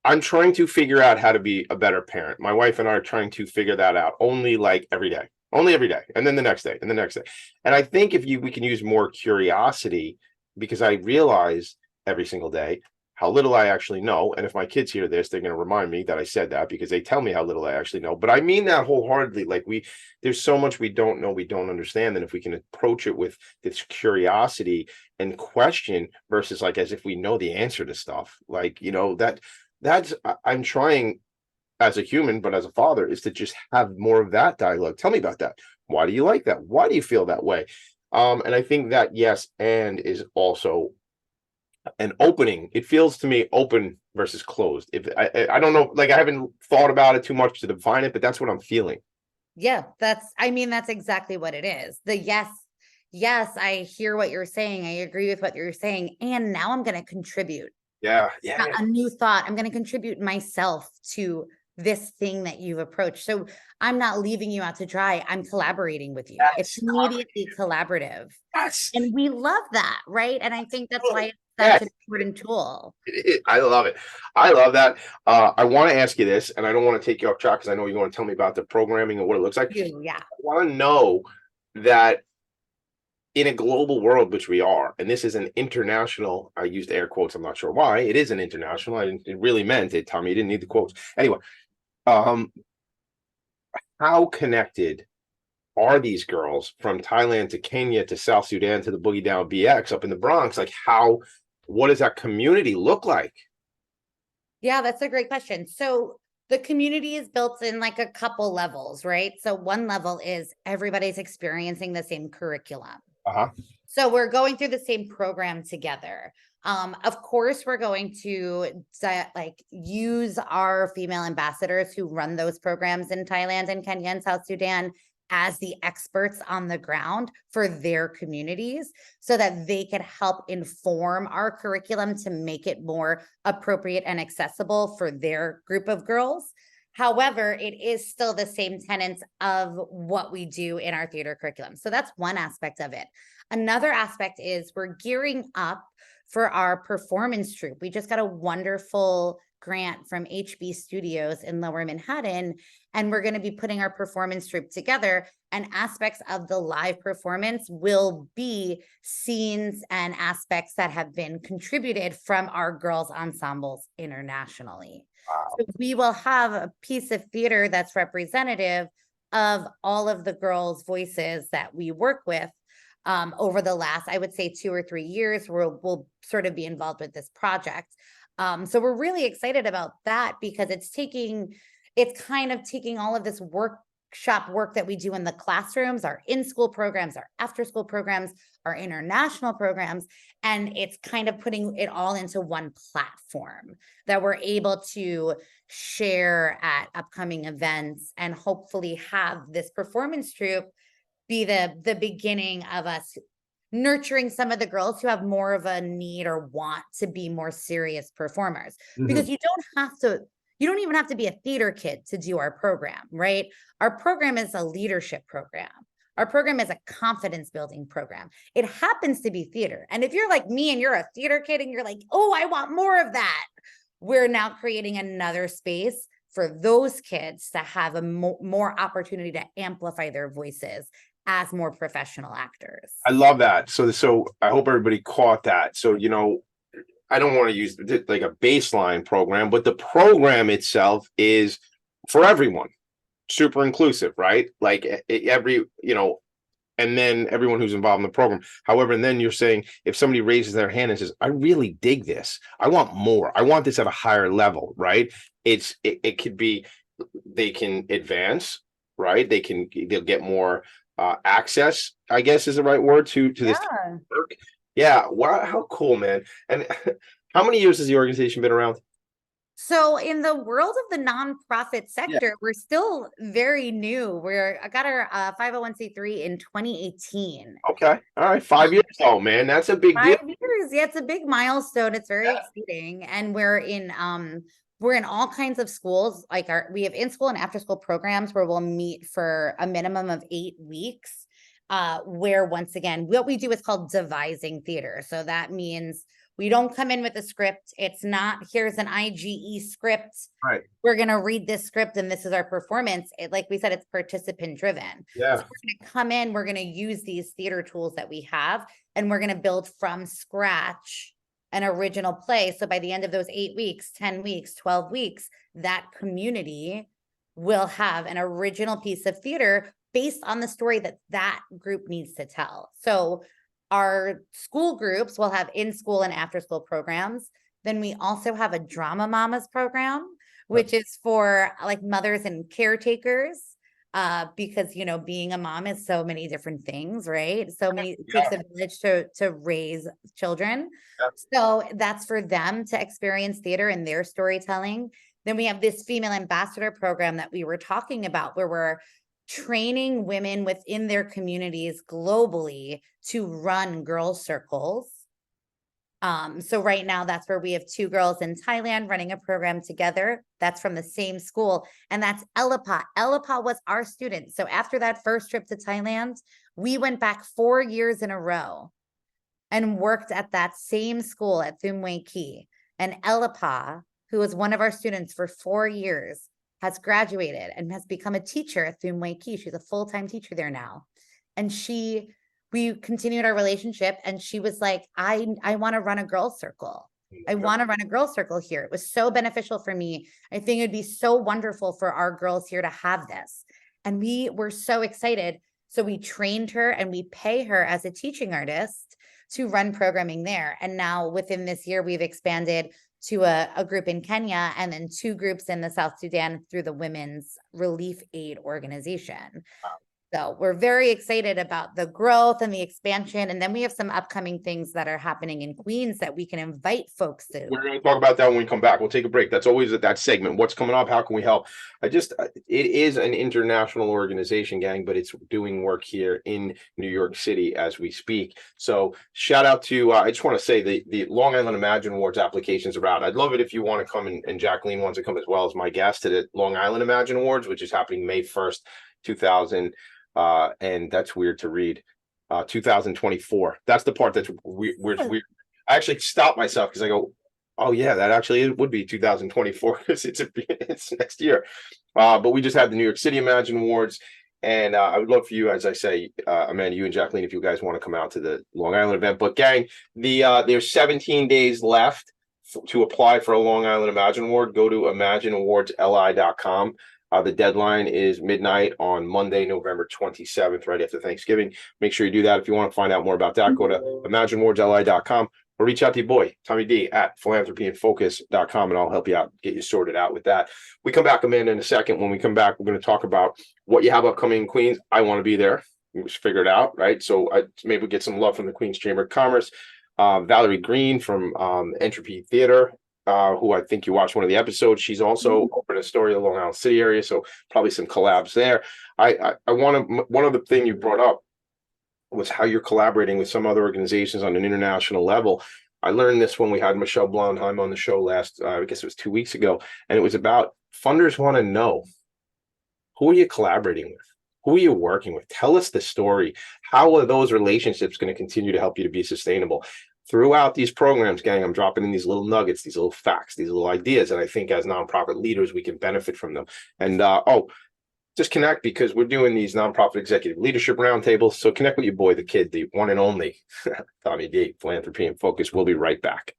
I'm trying to figure out how to be a better parent. My wife and I are trying to figure that out only every day, and then the next day, and the next day. And I think if we can use more curiosity, because I realize every single day how little I actually know. And if my kids hear this, they're going to remind me that I said that because they tell me how little I actually know. But I mean that wholeheartedly. Like there's so much we don't know, we don't understand. And if we can approach it with this curiosity and question versus like as if we know the answer to stuff, that's I'm trying as a human, but as a father, is to just have more of that dialogue. Tell me about that. Why do you like that? Why do you feel that way? And I think that yes, and is also an opening. It feels to me open versus closed. If I don't know, like I haven't thought about it too much to define it, but that's what I'm feeling. Yeah, that's exactly what it is. The yes, I hear what you're saying. I agree with what you're saying. And now I'm going to contribute. Yeah. A new thought. I'm going to contribute myself to this thing that you've approached. So I'm not leaving you out to dry. I'm collaborating with you. It's immediately collaborative. Yes. And we love that, right? And I think that's why it's such an important tool. I love it. I love that. I want to ask you this, and I don't want to take you off track because I know you want to tell me about the programming and what it looks like. Yeah. I want to know that in a global world, which we are, and this is an international, I used air quotes, I'm not sure why, it is an international, it really meant it, Tommy, you didn't need the quotes. Anyway, how connected are these girls from Thailand to Kenya to South Sudan to the Boogie Down BX up in the Bronx? Like what does that community look like? Yeah, that's a great question. So the community is built in like a couple levels, right? So one level is everybody's experiencing the same curriculum. So we're going through the same program together. Of course, we're going to use our female ambassadors who run those programs in Thailand and Kenya and South Sudan as the experts on the ground for their communities so that they can help inform our curriculum to make it more appropriate and accessible for their group of girls. However, it is still the same tenets of what we do in our theater curriculum. So that's one aspect of it. Another aspect is we're gearing up for our performance troupe. We just got a wonderful grant from HB Studios in Lower Manhattan, and we're going to be putting our performance troupe together, and aspects of the live performance will be scenes and aspects that have been contributed from our girls' ensembles internationally. Wow. So we will have a piece of theater that's representative of all of the girls' voices that we work with over the last, I would say, 2 or 3 years. We'll sort of be involved with this project. So we're really excited about that because it's kind of taking all of this workshop work that we do in the classrooms, our in-school programs, our after-school programs, our international programs, and it's kind of putting it all into one platform that we're able to share at upcoming events and hopefully have this performance troupe be the beginning of us nurturing some of the girls who have more of a need or want to be more serious performers. Because you don't even have to be a theater kid to do our program, right? Our program is a leadership program. Our program is a confidence building program. It happens to be theater. And if you're like me and you're a theater kid and you're like, oh, I want more of that, we're now creating another space for those kids to have a more opportunity to amplify their voices as more professional actors. I love that. So I hope everybody caught that. So, I don't want to use like a baseline program, but the program itself is for everyone, super inclusive, right? Like every, and then everyone who's involved in the program. However, and then you're saying if somebody raises their hand and says, I really dig this, I want more, I want this at a higher level, right? It could be, they can advance, right? They'll get more access, I guess is the right word to this work. Yeah. Wow. How cool, man. And how many years has the organization been around? So in the world of the nonprofit sector, we're still very new. I got our 501c3 in 2018. Okay. All right. 5 years. Oh man, that's a big deal. 5 years. Yeah, it's a big milestone. It's very exciting. And we're in all kinds of schools. Like we have in-school and after-school programs where we'll meet for a minimum of 8 weeks. Where once again, what we do is called devising theater. So that means we don't come in with a script. It's not, here's an IGE script. Right. We're going to read this script and this is our performance. Like we said, it's participant driven. Yeah. So we're going to come in, we're going to use these theater tools that we have, and we're going to build from scratch an original play. So by the end of those 8 weeks, 10 weeks, 12 weeks, that community will have an original piece of theater based on the story that group needs to tell. So our school groups will have in-school and after-school programs. Then we also have a Drama Mamas program, which is for like mothers and caretakers, because, being a mom is so many different things, right? So many, it takes a village to raise children. So that's for them to experience theater and their storytelling. Then we have this female ambassador program that we were talking about, where we're training women within their communities globally to run girls circles. So right now that's where we have 2 girls in Thailand running a program together. That's from the same school. And that's Elapa. Elapa was our student. So after that first trip to Thailand, we went back 4 years in a row and worked at that same school at Thum Wai Ki. And Elapa, who was one of our students for 4 years, has graduated and has become a teacher at Thum Wai Ki. She's a full-time teacher there now. And we continued our relationship, and she was like, I want to run a girls circle. I want to run a girls circle here. It was so beneficial for me. I think it'd be so wonderful for our girls here to have this. And we were so excited. So we trained her and we pay her as a teaching artist to run programming there. And now within this year, we've expanded to a group in Kenya and then 2 groups in the South Sudan through the Women's Relief Aid Organization. Wow. So we're very excited about the growth and the expansion. And then we have some upcoming things that are happening in Queens that we can invite folks to. We're going to talk about that when we come back. We'll take a break. That's always at that segment. What's coming up? How can we help? It is an international organization, gang, but it's doing work here in New York City as we speak. So shout out to, I just want to say the Long Island Imagine Awards applications are out. I'd love it if you want to come and Jacqueline wants to come as well as my guest to the Long Island Imagine Awards, which is happening May 1st, 2000. And that's weird to read. 2024. That's the part that's weird. I actually stopped myself because I go, oh yeah, that actually would be 2024 because it's next year. But we just had the New York City Imagine Awards, and I would love for you, as I say, Amanda, you and Jacqueline, if you guys want to come out to the Long Island event. But gang, there's 17 days left to apply for a Long Island Imagine Award. Go to imagineawardsli.com. The deadline is midnight on Monday, November 27th, right after Thanksgiving. Make sure you do that. If you want to find out more about that, go to imagineawardsli.com. or reach out to your boy, Tommy D at philanthropyandfocus.com, and I'll help you out, get you sorted out with that. We come back, Amanda, in a second. When we come back, we're going to talk about what you have upcoming in Queens. I want to be there. We just figured it out, right? So maybe we get some love from the Queens Chamber of Commerce. Valerie Green from Entropy Theater, who I think you watched one of the episodes. She's also open a story in the Long Island City area, so probably some collabs there. I want to, one of the things you brought up was how you're collaborating with some other organizations on an international level. I learned this when we had Michelle Blondheim on the show last, I guess it was 2 weeks ago, and it was about funders want to know, who are you collaborating with? Who are you working with? Tell us the story. How are those relationships going to continue to help you to be sustainable? Throughout these programs, gang, I'm dropping in these little nuggets, these little facts, these little ideas, and I think as nonprofit leaders, we can benefit from them. And just connect, because we're doing these nonprofit executive leadership roundtables. So connect with your boy, the kid, the one and only Tommy D, Philanthropy and Focus. We'll be right back.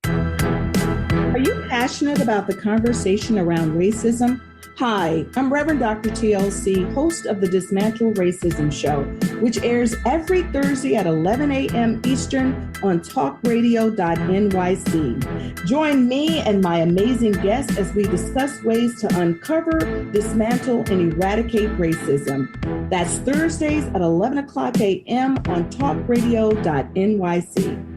Are you passionate about the conversation around racism? Hi, I'm Reverend Dr. TLC, host of the Dismantle Racism Show, which airs every Thursday at 11 a.m. Eastern on talkradio.nyc. Join me and my amazing guests as we discuss ways to uncover, dismantle, and eradicate racism. That's Thursdays at 11 o'clock a.m. on talkradio.nyc.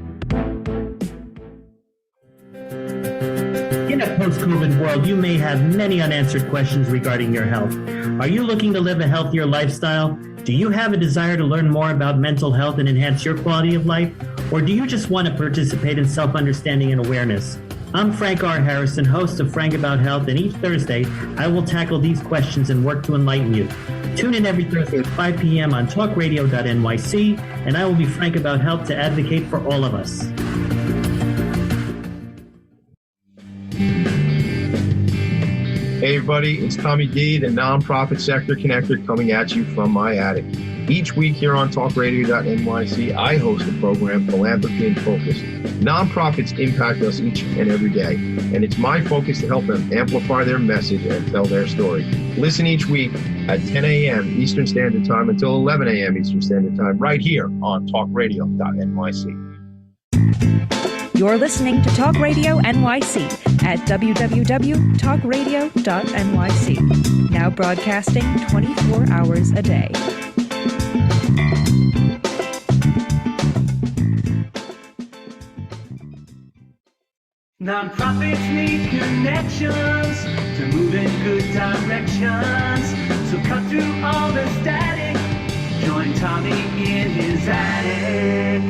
In a post-COVID world, you may have many unanswered questions regarding your health. Are you looking to live a healthier lifestyle? Do you have a desire to learn more about mental health and enhance your quality of life? Or do you just want to participate in self-understanding and awareness? I'm Frank R. Harrison, host of Frank About Health, and each Thursday, I will tackle these questions and work to enlighten you. Tune in every Thursday at 5 p.m. on talkradio.nyc, and I will be frank about health to advocate for all of us. Hey everybody, it's Tommy D, the nonprofit sector connector, coming at you from my attic. Each week here on talkradio.nyc, I host the program Philanthropy and Focus. Nonprofits impact us each and every day, and it's my focus to help them amplify their message and tell their story. Listen each week at 10 a.m. Eastern Standard Time until 11 a.m. Eastern Standard Time, right here on talkradio.nyc. You're listening to Talk Radio NYC at www.talkradio.nyc. Now broadcasting 24 hours a day. Nonprofits need connections to move in good directions. So cut through all the static. Join Tommy in his attic.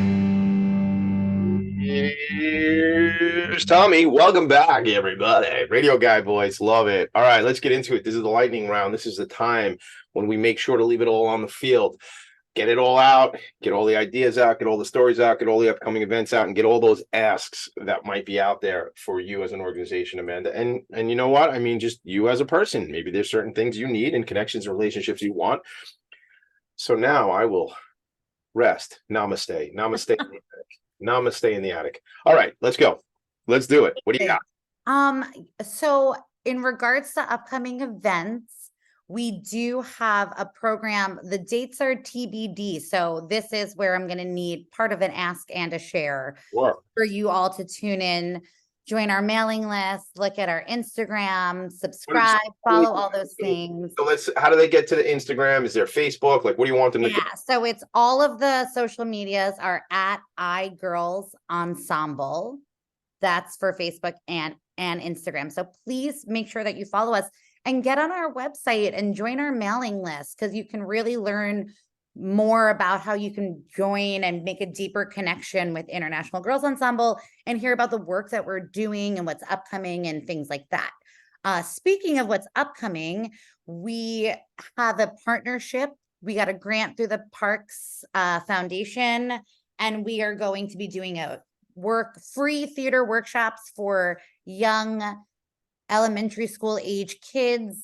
Here's Tommy. Welcome back, everybody. Radio Guy voice. Love it. All right, let's get into it. This is the lightning round. This is the time when we make sure to leave it all on the field. Get it all out, get all the ideas out, get all the stories out, get all the upcoming events out, and get all those asks that might be out there for you as an organization, Amanda. And you know what? I mean, just you as a person. Maybe there's certain things you need and connections and relationships you want. So now I will rest. Namaste. Namaste. Namaste in the attic. All right, let's go. Let's do it. What do you got? So in regards to upcoming events, we do have a program. The dates are TBD. So this is where I'm going to need part of an ask and a share for you all to tune in, join our mailing list, look at our Instagram, subscribe, follow all those things. So how do they get to the Instagram? Is there Facebook? Like, what do you want them to do? Yeah, so it's all of the social medias are at iGirls Ensemble. That's for Facebook and Instagram. So please make sure that you follow us and get on our website and join our mailing list, because you can really learn more about how you can join and make a deeper connection with International Girls Ensemble and hear about the work that we're doing and what's upcoming and things like that. Speaking of what's upcoming, we have a partnership. We got a grant through the Parks Foundation, and we are going to be doing free theater workshops for young elementary school age kids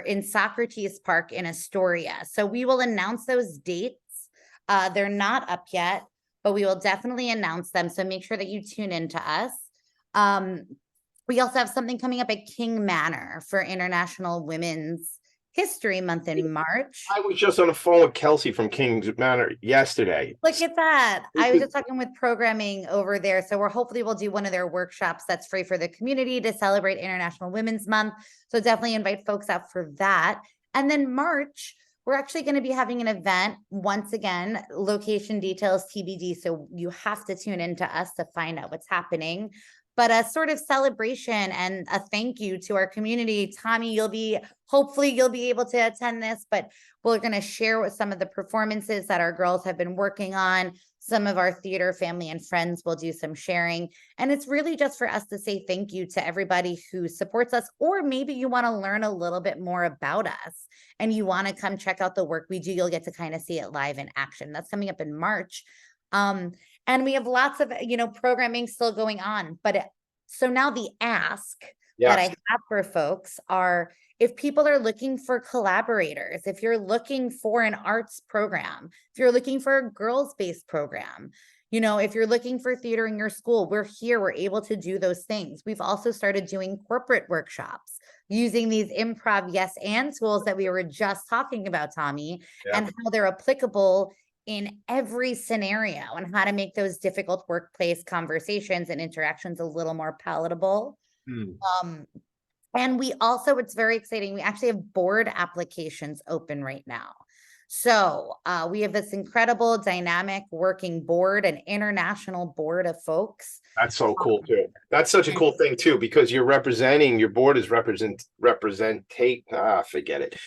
in Socrates Park in Astoria. So we will announce those dates. They're not up yet, but we will definitely announce them. So make sure that you tune in to us. We also have something coming up at King Manor for International Women's History Month in March. I was just on the phone with Kelsey from Kings Manor yesterday. Look at that. I was just talking with programming over there. So we'll do one of their workshops that's free for the community to celebrate International Women's Month. So definitely invite folks out for that. And then March, we're actually going to be having an event. Once again, location details TBD. So you have to tune into us to find out what's happening. But a sort of celebration and a thank you to our community. Tommy, hopefully you'll be able to attend this, but we're going to share with some of the performances that our girls have been working on. Some of our theater family and friends will do some sharing. And it's really just for us to say thank you to everybody who supports us, or maybe you want to learn a little bit more about us and you want to come check out the work we do. You'll get to kind of see it live in action. That's coming up in March. And we have lots of, programming still going on. So now the ask that I have for folks are, if people are looking for collaborators, if you're looking for an arts program, if you're looking for a girls-based program, if you're looking for theater in your school, we're here, we're able to do those things. We've also started doing corporate workshops using these improv yes and tools that we were just talking about, Tommy, and how they're applicable in every scenario and how to make those difficult workplace conversations and interactions a little more palatable. And we also, it's very exciting, we actually have board applications open right now. So we have this incredible dynamic working board, an international board of folks. That's so cool too. That's such a cool thing too, because your board is forget it.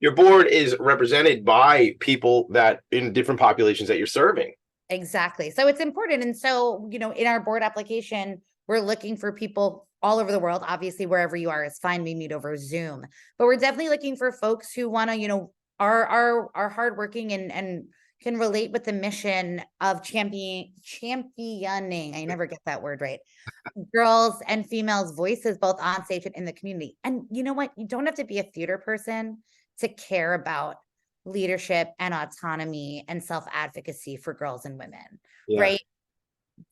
Your board is represented by people that in different populations that you're serving. Exactly. So it's important. And so, in our board application, we're looking for people all over the world. Obviously, wherever you are is fine. We meet over Zoom, but we're definitely looking for folks who want to, are hardworking and can relate with the mission of championing. I never get that word right. Girls and females' voices, both on stage and in the community. And you know what? You don't have to be a theater person to care about leadership and autonomy and self-advocacy for girls and women, right?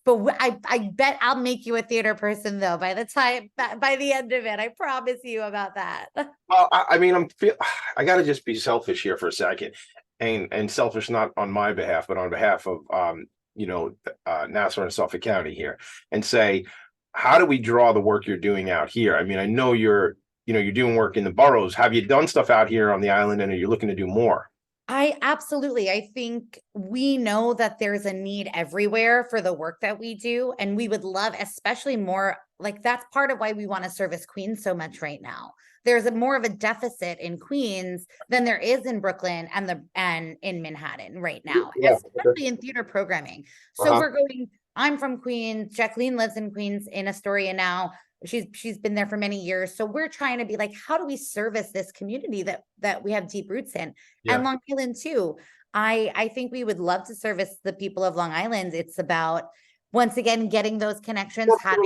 But I bet I'll make you a theater person though by the end of it. I promise you about that. Well, I got to just be selfish here for a second, and selfish not on my behalf, but on behalf of Nassau and Suffolk County here, and say, how do we draw the work you're doing out here? I mean, I know you're doing work in the boroughs. Have you done stuff out here on the island, and are you looking to do more? I think we know that there's a need everywhere for the work that we do. And we would love, especially more, like that's part of why we want to service Queens so much right now. There's more of a deficit in Queens than there is in Brooklyn and in Manhattan right now, especially in theater programming. So I'm from Queens. Jacqueline lives in Queens in Astoria now. She's been there for many years. So we're trying to be like, how do we service this community that we have deep roots in? And Long Island too. I think we would love to service the people of Long Island. It's about, once again, getting those connections, having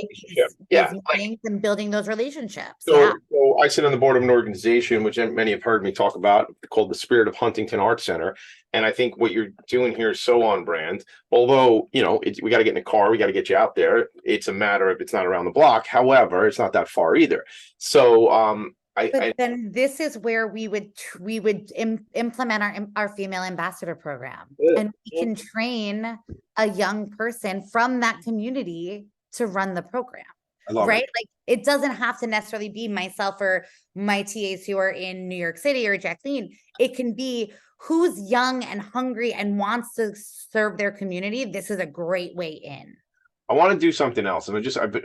these meetings and building those relationships. So I sit on the board of an organization, which many have heard me talk about, called the Spirit of Huntington Arts Center. And I think what you're doing here is so on brand. Although, we got to get in a car, we got to get you out there. It's a matter of, it's not around the block. However, it's not that far either. So then this is where we would implement our female ambassador program, and we can train a young person from that community to run the program. Right? Like it doesn't have to necessarily be myself or my TAs who are in New York City or Jacqueline. It can be who's young and hungry and wants to serve their community. This is a great way in. I want to do something else. And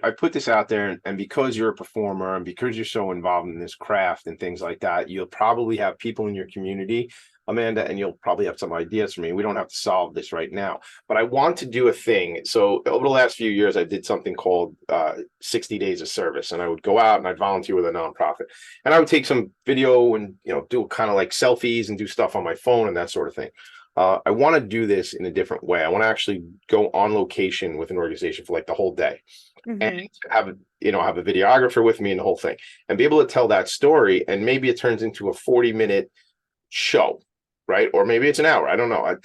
I put this out there, and because you're a performer and because you're so involved in this craft and things like that, you'll probably have people in your community, Amanda, and you'll probably have some ideas for me. We don't have to solve this right now, but I want to do a thing. So over the last few years, I did something called 60 Days of Service, and I would go out and I'd volunteer with a nonprofit, and I would take some video and do kind of like selfies and do stuff on my phone and that sort of thing. I want to do this in a different way. I want to actually go on location with an organization for like the whole day, and have a videographer with me and the whole thing, and be able to tell that story. And maybe it turns into a 40-minute show, right? Or maybe it's an hour. I don't know.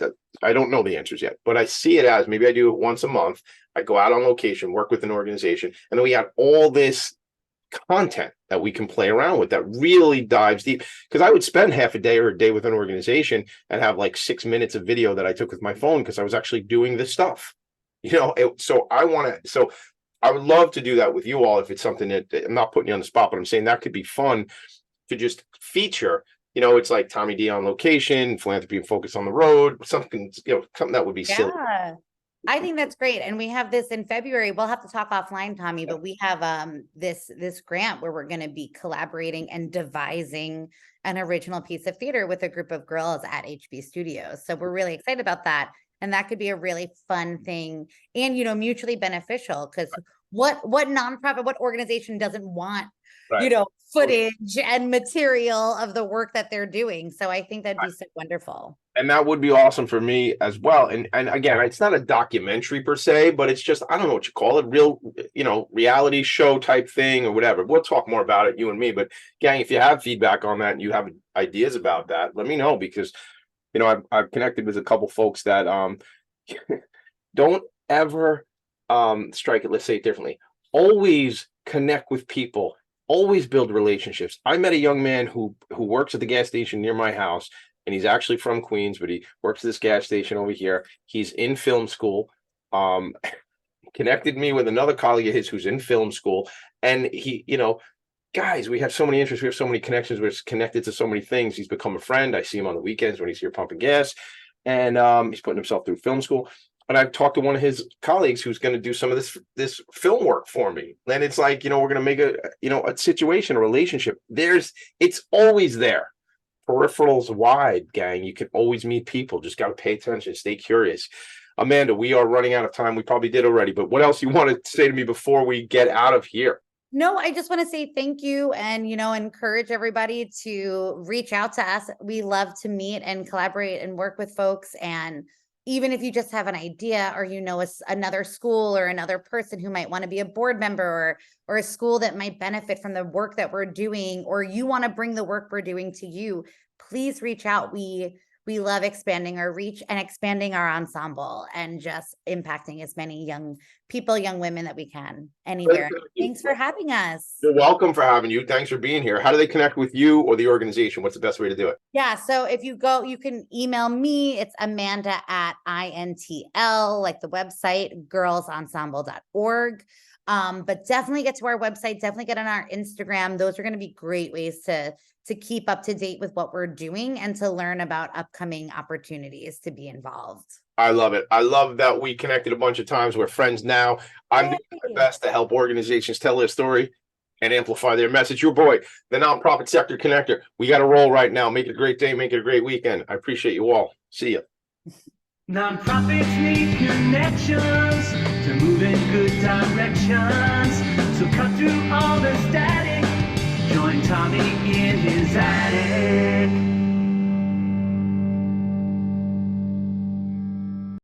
I don't know the answers yet, but I see it as maybe I do it once a month. I go out on location, work with an organization, and then we got all this content that we can play around with that really dives deep. Because I would spend half a day or a day with an organization and have like 6 minutes of video that I took with my phone because I was actually doing this stuff. So I would love to do that with you all if it's something that I'm not putting you on the spot, but I'm saying that could be fun to just feature. It's like Tommy D on location, Philanthropy and Focus on the road, something that would be silly. Yeah, I think that's great. And we have this in February. We'll have to talk offline, Tommy, but we have this grant where we're going to be collaborating and devising an original piece of theater with a group of girls at HB Studios. So we're really excited about that. And that could be a really fun thing and, mutually beneficial, because what nonprofit, what organization doesn't want, footage and material of the work that they're doing. So I think that'd be so wonderful. And that would be awesome for me as well. And again, it's not a documentary per se, but it's just, I don't know what you call it, real, reality show type thing or whatever. We'll talk more about it, you and me. But gang, if you have feedback on that and you have ideas about that, let me know, because I've connected with a couple folks that don't ever strike it. Let's say it differently. Always connect with people. Always build relationships. I met a young man who works at the gas station near my house, and he's actually from Queens, but he works at this gas station over here. He's in film school. Connected me with another colleague of his who's in film school, and he, guys, we have so many interests. We have so many connections. We're connected to so many things. He's become a friend. I see him on the weekends when he's here pumping gas, and he's putting himself through film school. And I've talked to one of his colleagues who's going to do some of this film work for me. And it's like, we're going to make a situation, a relationship. It's always there. Peripherals wide, gang. You can always meet people. Just got to pay attention. Stay curious. Amanda, we are running out of time. We probably did already, but what else you want to say to me before we get out of here? No, I just want to say thank you and, encourage everybody to reach out to us. We love to meet and collaborate and work with folks. And even if you just have an idea or, another school or another person who might want to be a board member or a school that might benefit from the work that we're doing, or you want to bring the work we're doing to you, please reach out. We love expanding our reach and expanding our ensemble and just impacting as many young people, young women that we can anywhere. Thanks for having us. You're welcome for having you. Thanks for being here. How do they connect with you or the organization? What's the best way to do it? Yeah. So if you go, you can email me. It's Amanda at INTL, like the website, girlsensemble.org. But definitely get to our website, definitely get on our Instagram. Those are going to be great ways to keep up to date with what we're doing and to learn about upcoming opportunities to be involved. I love it. I love that we connected a bunch of times. We're friends now. I'm doing my best to help organizations tell their story and amplify their message. Your boy, the nonprofit sector connector. We got to roll right now. Make it a great day. Make it a great weekend. I appreciate you all. See ya. Nonprofits need connections to move in good directions. So cut through all the static. Join Tommy in his attic.